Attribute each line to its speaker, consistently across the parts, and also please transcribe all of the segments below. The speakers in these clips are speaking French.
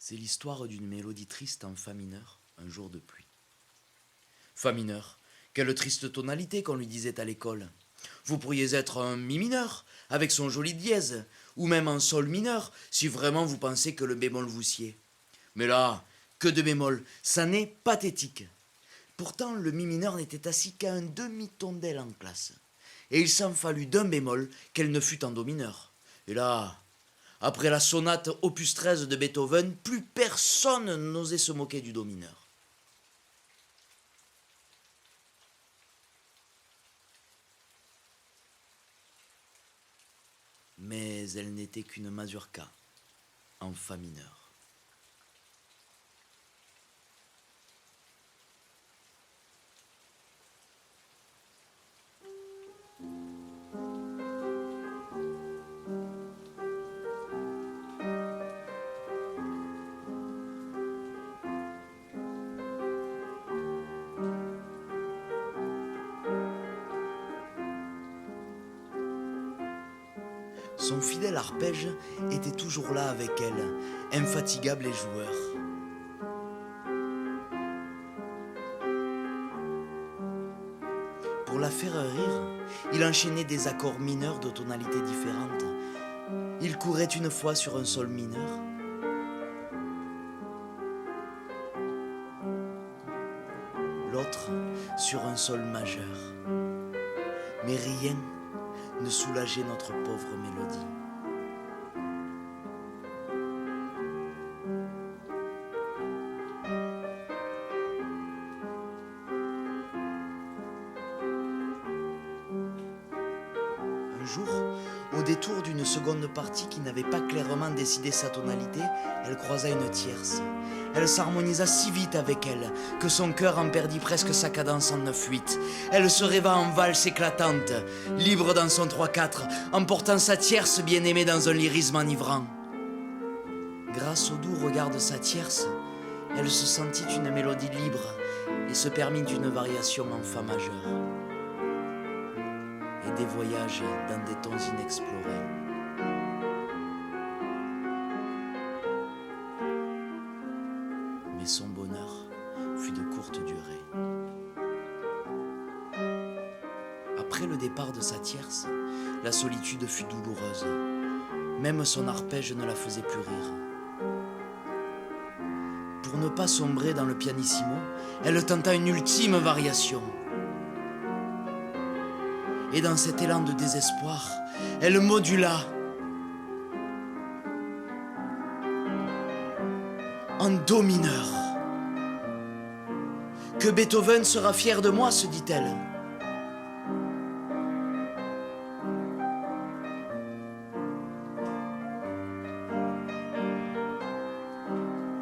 Speaker 1: C'est l'histoire d'une mélodie triste en fa mineur, un jour de pluie. Fa mineur, quelle triste tonalité qu'on lui disait à l'école. Vous pourriez être un mi mineur, avec son joli dièse, ou même un sol mineur, si vraiment vous pensez que le bémol vous sied. Mais là, que de bémol, ça n'est pathétique. Pourtant, le mi mineur n'était assis qu'à un demi-ton d'elle en classe. Et il s'en fallut d'un bémol qu'elle ne fût en do mineur. Et là, après la sonate opus 13 de Beethoven, plus personne n'osait se moquer du do mineur. Mais elle n'était qu'une mazurka en fa mineur. Son fidèle arpège était toujours là avec elle, infatigable et joueur. Pour la faire rire, il enchaînait des accords mineurs de tonalités différentes. Il courait une fois sur un sol mineur, l'autre sur un sol majeur. Mais rien ne soulageait notre pauvre mélodie. Un jour, au détour d'une seconde partie qui n'avait pas clairement décidé sa tonalité, elle croisa une tierce. Elle s'harmonisa si vite avec elle que son cœur en perdit presque sa cadence en 9/8. Elle se rêva en valse éclatante, libre dans son 3/4, emportant sa tierce bien-aimée dans un lyrisme enivrant. Grâce au doux regard de sa tierce, elle se sentit une mélodie libre et se permit une variation en fa majeur et des voyages dans des tons inexplorés. Mais son bonheur fut de courte durée. Après le départ de sa tierce, la solitude fut douloureuse. Même son arpège ne la faisait plus rire. Pour ne pas sombrer dans le pianissimo, elle tenta une ultime variation. Et dans cet élan de désespoir, elle modula en do mineur. Que Beethoven sera fier de moi, se dit-elle.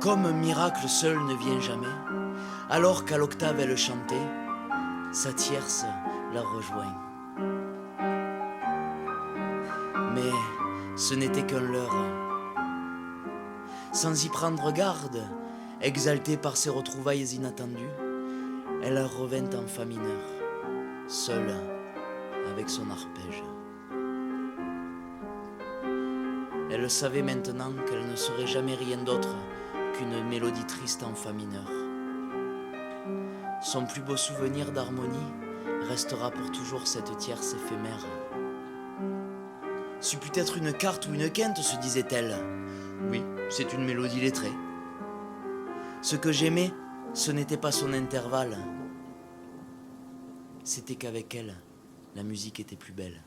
Speaker 1: Comme un miracle seul ne vient jamais, alors qu'à l'octave elle chantait, sa tierce la rejoint. Mais ce n'était qu'un leurre. Sans y prendre garde, exaltée par ses retrouvailles inattendues, elle revint en fa mineur, seule avec son arpège. Elle savait maintenant qu'elle ne serait jamais rien d'autre qu'une mélodie triste en fa mineur. Son plus beau souvenir d'harmonie restera pour toujours cette tierce éphémère. C'eût pu être une quarte ou une quinte, se disait-elle. Oui, c'est une mélodie lettrée. Ce que j'aimais, ce n'était pas son intervalle. C'était qu'avec elle, la musique était plus belle.